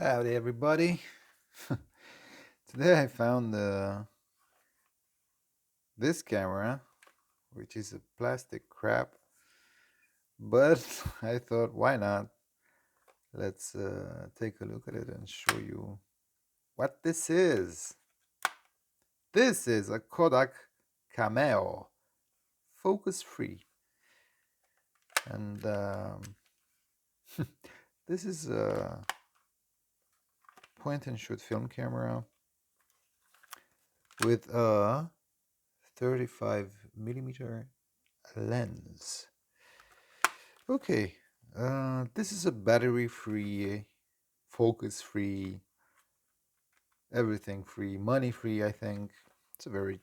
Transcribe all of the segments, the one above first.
Howdy, everybody. Today I found this camera, which is a plastic crap, but I thought, why not? Let's take a look at it and show you what this is. This is a Kodak Cameo, focus free. And this is a point and shoot film camera with a 35mm lens. Okay, this is a battery-free, focus-free, everything-free, money-free, I think. It's a very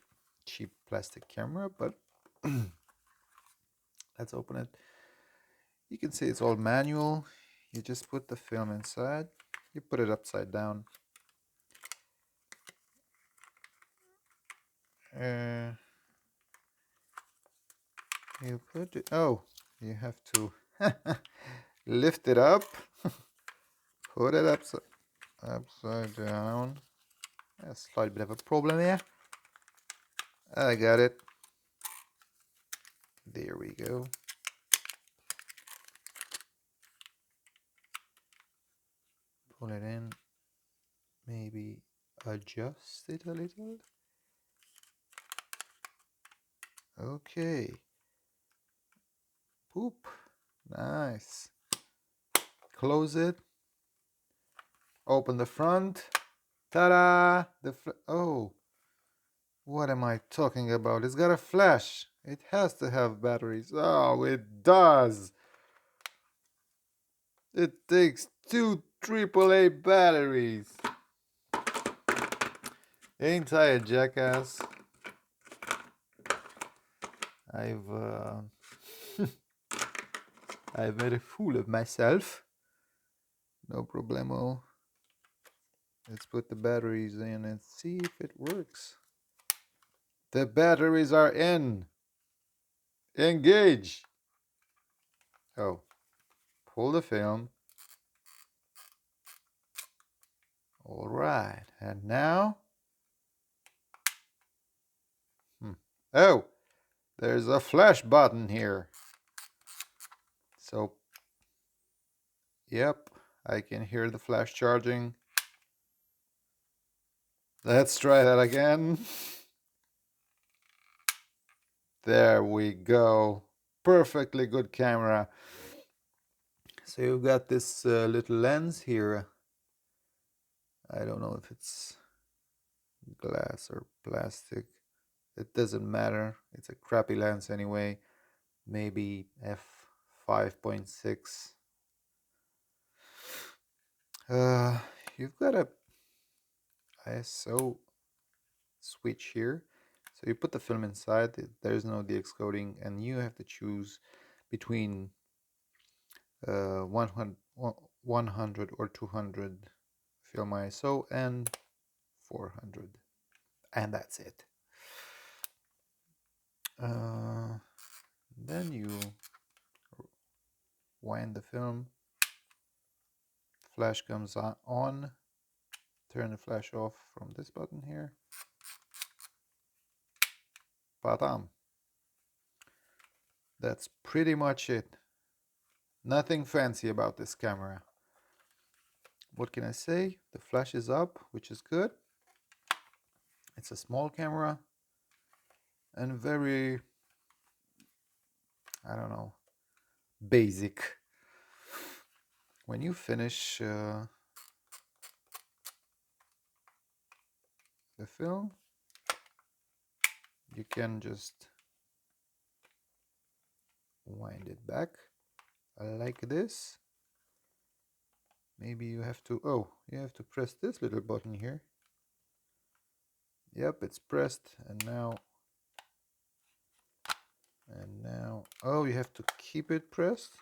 cheap plastic camera, but let's open it. You can see it's all manual. You just put the film inside. You put it upside down. You put it, oh, you have to lift it up, put it upside down. A slight bit of a problem here. I got it. There we go. Pull it in. Maybe adjust it a little. Okay. Poop. Nice. Close it. Open the front. Ta-da! Oh. What am I talking about? It's got a flash. It has to have batteries. Oh, it does. It takes 2 AAA batteries. Ain't I a jackass? I've made a fool of myself. No problemo. Let's put the batteries in and see if it works. The batteries are in. Engage. Oh, pull the film. All right, and now, oh, there's a flash button here. So, yep, I can hear the flash charging. Let's try that again. There we go. Perfectly good camera. So you've got this little lens here. I don't know if it's glass or plastic. It doesn't matter. It's a crappy lens anyway. Maybe f5.6. You've got a ISO switch here. So you put the film inside. There's no DX coding, and you have to choose between 100 or 200 film ISO and 400, and that's it. Then you wind the film. Flash comes on. Turn the flash off from this button here. Badam. That's pretty much it. Nothing fancy about this camera. What can I say? The flash is up, which is good. It's a small camera and very, I don't know, basic. When you finish the film, you can just wind it back like this. Maybe you have to, oh, you have to press this little button here. Yep, it's pressed, and now, oh, you have to keep it pressed.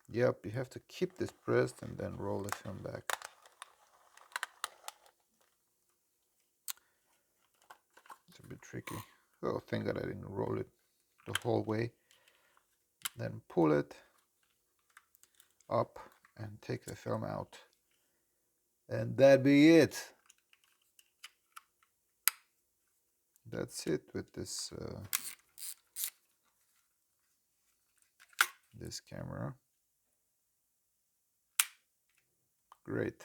Yep, you have to keep this pressed and then roll the film back. It's a bit tricky. Oh, thank God I didn't roll it the whole way. Then pull it up and take the film out. And that be it. That's it with this this camera. Great.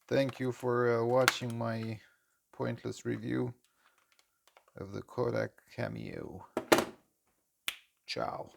Thank you for watching my pointless review of the Kodak Cameo. Ciao.